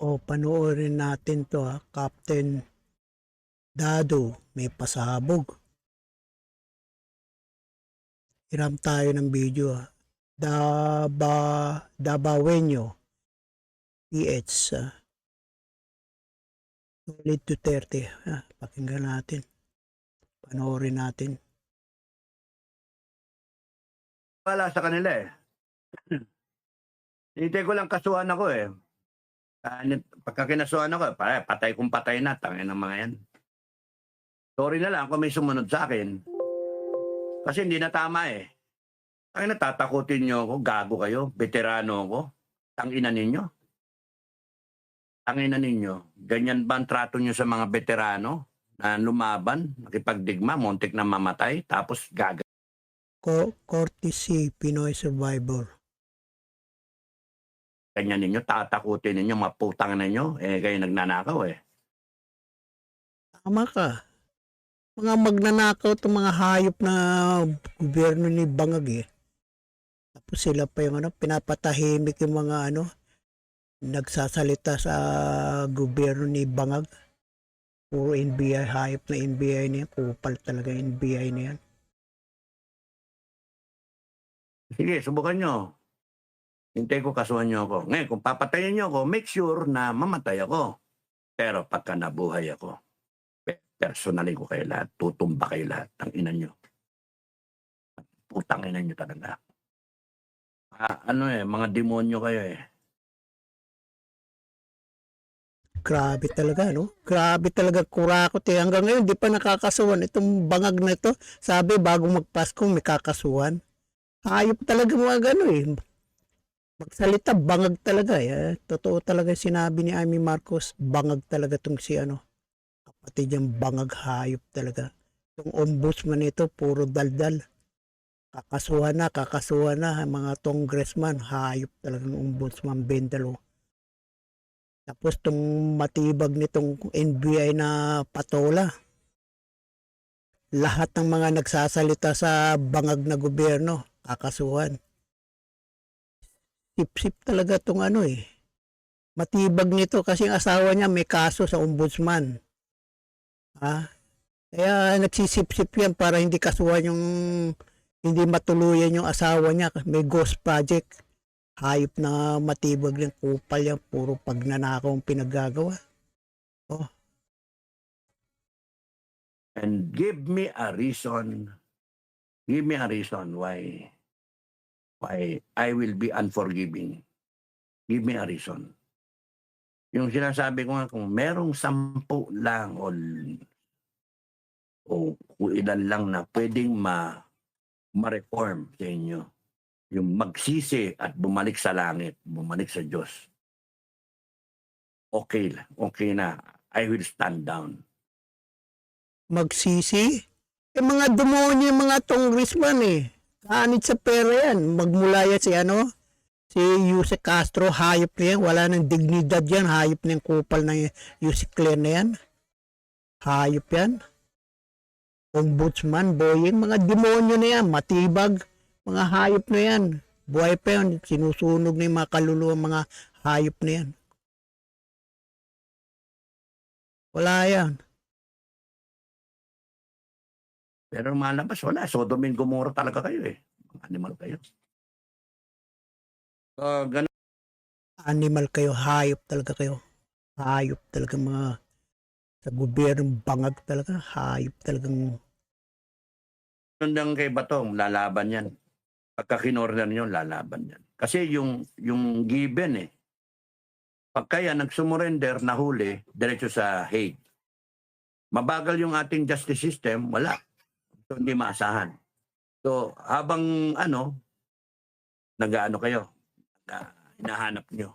O panoorin natin to ha. Captain Dado, may pasabog. Hiram tayo ng video ha. Dabawenyo, PH. Solid Duterte. Pakinggan natin. Panoorin natin. Wala sa kanila eh. Hintay ko lang kasuhan ako eh. Pagka kinasuhan ako, patay kung patay na, tangin ng mga yan. Sorry na lang kung may sumunod sa akin. Kasi hindi na tama eh. Tangin na, tatakutin nyo ako, gago kayo, veterano ako. Tangina ninyo. Tangina ninyo. Ganyan ba ang trato nyo sa mga veterano na lumaban, nakipagdigma, montik na mamatay, tapos gaga. Courtesy Pinoy Survivor. Ganyan ninyo, tatakutin ninyo, maputang ninyo, eh kayo nagnanakaw eh. Tama ka. Mga magnanakaw itong mga hayop na gobyerno ni Bangag eh. Tapos sila pa yung pinapatahimik yung mga nagsasalita sa gobyerno ni Bangag. Puro NBI, hayop na NBI na yan. Kupal talaga NBI na yan. Sige, subukan nyo. Hintay ko, kasuhan nyo ako. Ngayon, kung papatayin nyo ako, make sure na mamatay ako. Pero pagka nabuhay ako, personally ko kayo lahat, tutumba kayo lahat, ang ina nyo. Putang ina nyo talaga. Mga demonyo kayo eh. Grabe talaga, no? Grabe talaga kurakot eh. Hanggang ngayon, di pa nakakasuhan. Itong Bangag na ito, sabi, bago magpasko, may kakasuhan. Hayop talaga mga gano'n eh. Magsalita, bangag talaga eh. Totoo talaga sinabi ni Amy Marcos, bangag talaga itong si kapatid niyang Bangag, hayop talaga. Itong ombudsman nito, puro daldal. Kakasuhan na, mga congressman, hayop talagang ombudsman, Bendalo. Tapos itong matibag nitong NBI na patola. Lahat ng mga nagsasalita sa bangag na gobyerno, kakasuhan. Sip-sip talaga itong matibag nito kasi ang asawa niya may kaso sa ombudsman. Kaya nagsisip-sip yan para hindi kasuhan hindi matuluyan yung asawa niya. May ghost project. Hayop na matibag ng kupal yan. Puro pagnanakaw ang pinaggagawa. Oh. And give me a reason why I will be unforgiving. Give me a reason. Yung sinasabi ko nga, kung merong 10 lang o kung ilan lang na pwedeng ma-reform sa inyo, yung magsisi at bumalik sa langit, bumalik sa Diyos, okay na. I will stand down. Magsisi? Mga demonyo yung mga congressman eh. Kaanit sa pera yan. Magmula yan si Yuse Castro, hayop na yan. Wala nang dignidad yan. Hayop na yung kupal ng Yuse Claire na yan. Hayop yan. Ombudsman, Boying, mga demonyo na yan. Matibag, mga hayop na yan. Buhay pa yan. Sinusunog na yung mga kaluluwa, mga hayop na yan. Wala yan. Pero malabas, wala. Sodom and Gomorrah talaga kayo eh. Animal kayo. Ganun. Animal kayo, hayop talaga kayo. Hayop talaga mga sa gobyernong Bangag talaga. Hayop talagang. Nandang kay Batong, lalaban yan. Pagka kinorder nyo, lalaban yan. Kasi yung given eh. Pagka yan, nagsumurrender, nahuli, diretso sa Hague. Mabagal yung ating justice system, wala. So, hindi maasahan. So, habang nag-ano kayo, hinahanap nyo.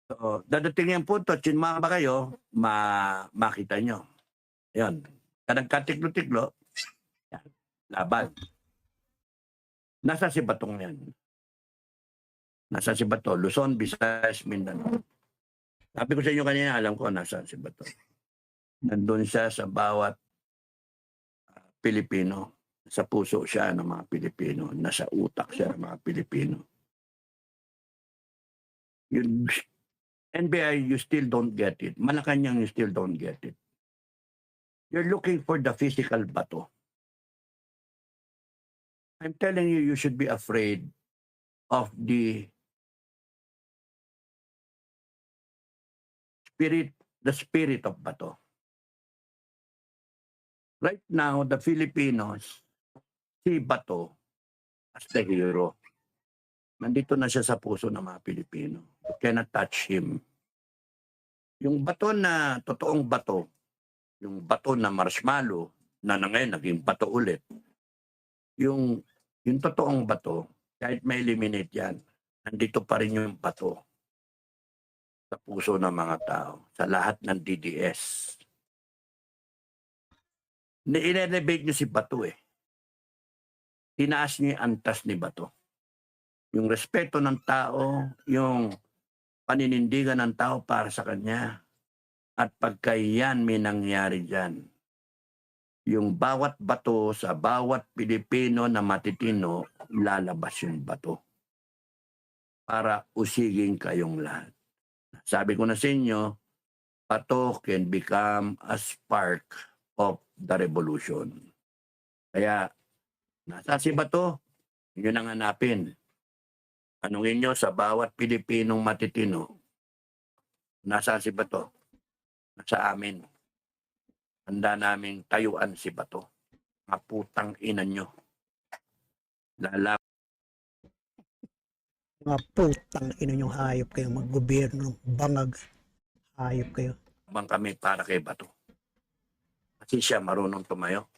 So, dadating yung punto, chinma ba kayo, makita nyo. Yan. Nagkatiklo-tiklo, yan, laban. Nasa si Batong yan. Nasa si Bato, Luzon, Visayas, Mindanao. Sabi ko sa inyo kanina, alam ko nasa si Bato. Nandun siya sa bawat Pilipino. Sa puso siya ng mga Pilipino. Nasa utak siya ng mga Pilipino. Yun, NBI, you still don't get it. Malacanang, you still don't get it. You're looking for the physical bato. I'm telling you, you should be afraid of the spirit of bato. Right now, the Filipinos see bato as the hero. Nandito na siya sa puso ng mga Pilipino. You cannot touch him. Yung bato na totoong bato, yung bato na marshmallow, na ngayon naging bato ulit, yung totoong bato, kahit may eliminate yan, nandito pa rin yung bato sa puso ng mga tao, sa lahat ng DDS. I-elevate niyo si Bato eh. Tinaas niyo yung antas ni Bato. Yung respeto ng tao, yung paninindigan ng tao para sa kanya. At pagka yan may nangyari dyan, yung bawat bato sa bawat Pilipino na matitino, lalabas yung bato. Para usigin kayong lahat. Sabi ko na sa inyo, bato can become a spark of the revolution. Kaya, nasa si bato, yun ang hanapin. Tanungin nyo sa bawat Pilipinong matitino, nasa si bato? Nasa amin. Handa naming tayuan si bato. Mga putang ina nyo. Mga putang ina yung hayop kayo, mga gobyerno, bangag, hayop kayo. Lalaban kami para kay Bato. Kasi siya marunong tumayo.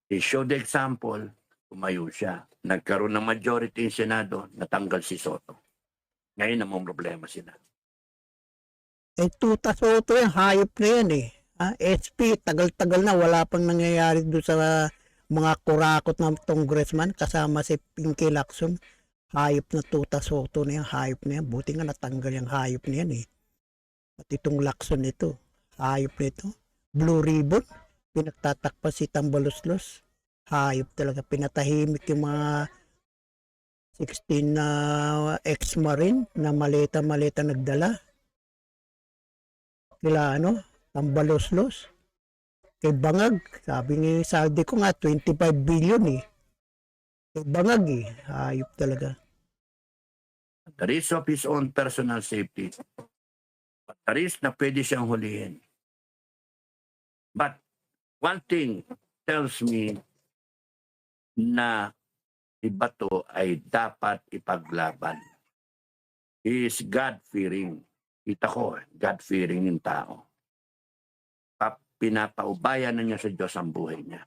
He showed the example, tumayo siya. Nagkaroon ng majority in Senado, natanggal si Soto. Ngayon namang problema sila. Eh, Tuta Soto yan, hayop na yan eh. SP, tagal-tagal na, wala pang nangyayari doon sa mga kurakot ng congressman kasama si Pinky Lacson. Hayop na Tuta Soto na yan, hayop na yan. Buti nga natanggal yung hayop na yan eh. At itong Lacson ito, hayop na ito. Blue Ribbon, pinagtatakpan si Tambaloslos. Hayop talaga, pinatahimik yung mga 16 na ex-marine na maleta-maleta nagdala. Kila Tambaloslos. Kay Bangag, sabi ni Saldi ko nga, 25 billion eh. Kay Bangag eh, hayop talaga. At the risk of his own personal safety, at the risk na pwede siyang hulihin. But one thing tells me na si Bato ay dapat ipaglaban. He is God-fearing. Kita ko, God-fearing yung tao. Pinapaubayan na niya sa Diyos ang buhay niya.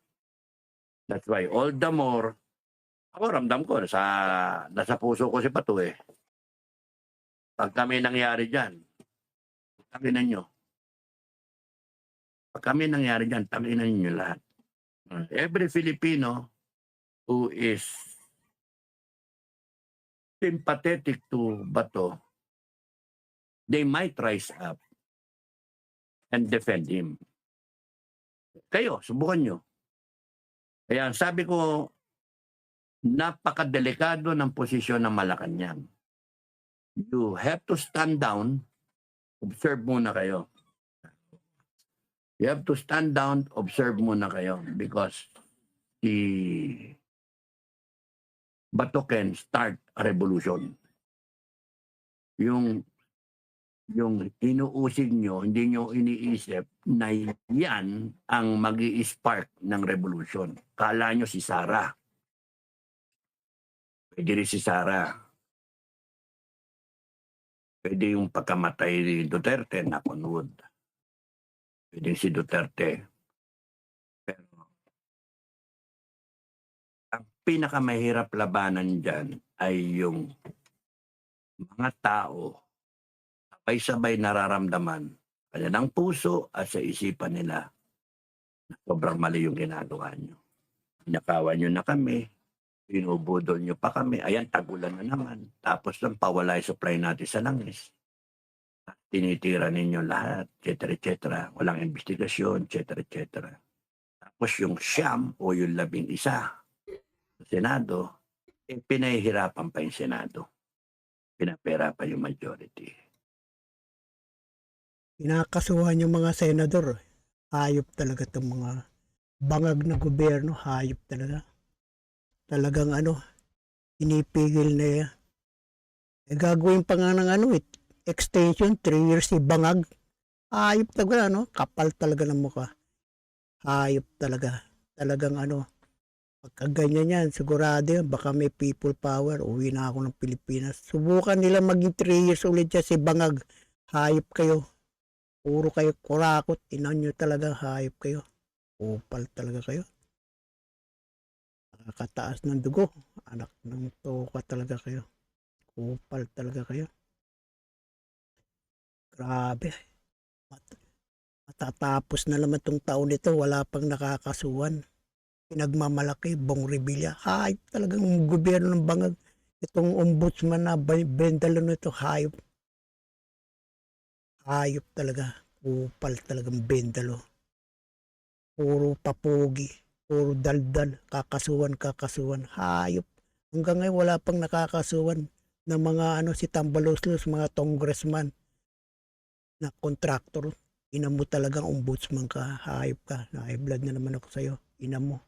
That's why all the more, ako ramdam ko, nasa puso ko si Bato eh. Pag kami nangyari dyan, tanginan nyo. Pag kami nangyari dyan, tanginan nyo lahat. Every Filipino who is sympathetic to Bato, they might rise up and defend him. Kayo, subukan nyo. Kaya sabi ko, napakadelikado ng posisyon ng Malacanang. You have to stand down, observe muna kayo. You have to stand down, observe muna kayo because si Bato can start a revolution. Yung inuusig nyo, hindi nyo iniisip na yan ang mag-i-spark ng revolution. Kala nyo si Sara. Pwede rin si Sara. Pwede yung pagkamatay ni Duterte, knock on wood. Pwede si Duterte. Pero ang pinakamahirap labanan dyan ay yung mga tao sabay-sabay nararamdaman kanilang puso at sa isipan nila na sobrang mali yung ginagawa nyo. Nakawan nyo na kami, binubudol nyo pa kami, ayan, tagulan na naman. Tapos lang, pawala yung supply natin sa langis. Tinitira ninyo lahat, etc. Walang investigasyon, etc. Tapos yung siyam o yung 11 sa Senado, pinahihirapan pa yung Senado. Pinapera pa yung majority. Kinakasuhan yung mga senador. Hayop talaga itong mga bangag na gobyerno. Hayop talaga. Talagang pinipigil na yan. Gagawin pa nga ng extension, 3 years si bangag. Hayop talaga, kapal talaga ng mukha. Hayop talaga. Talagang pagka ganyan yan, sigurado yan, baka may people power, uwi na ako ng Pilipinas. Subukan nila maging 3 years ulit dyan si bangag. Hayop kayo. Puro kayo kurakot, inan nyo talaga, hayop kayo. Upal talaga kayo. Nakakataas ng dugo. Anak ng toka talaga kayo. Upal talaga kayo. Grabe. Matatapos na naman itong taon nito, wala pang nakakasuhan. Pinagmamalaki, Bong Revilla. Hayop talagang gobyerno ng bangag. Itong ombudsman na bendalo nito, hayop. Hayop talaga. Upal talagang bendalo. Puro papugi. Puro daldal. Kakasuhan. Hayop. Hanggang ngayon wala pang nakakasuhan ng mga si Tambaloslos, mga congressman na kontraktor. Ina mo talagang ombudsman ka. Hayop ka. Na-high blood na naman ako sa'yo. Ina mo.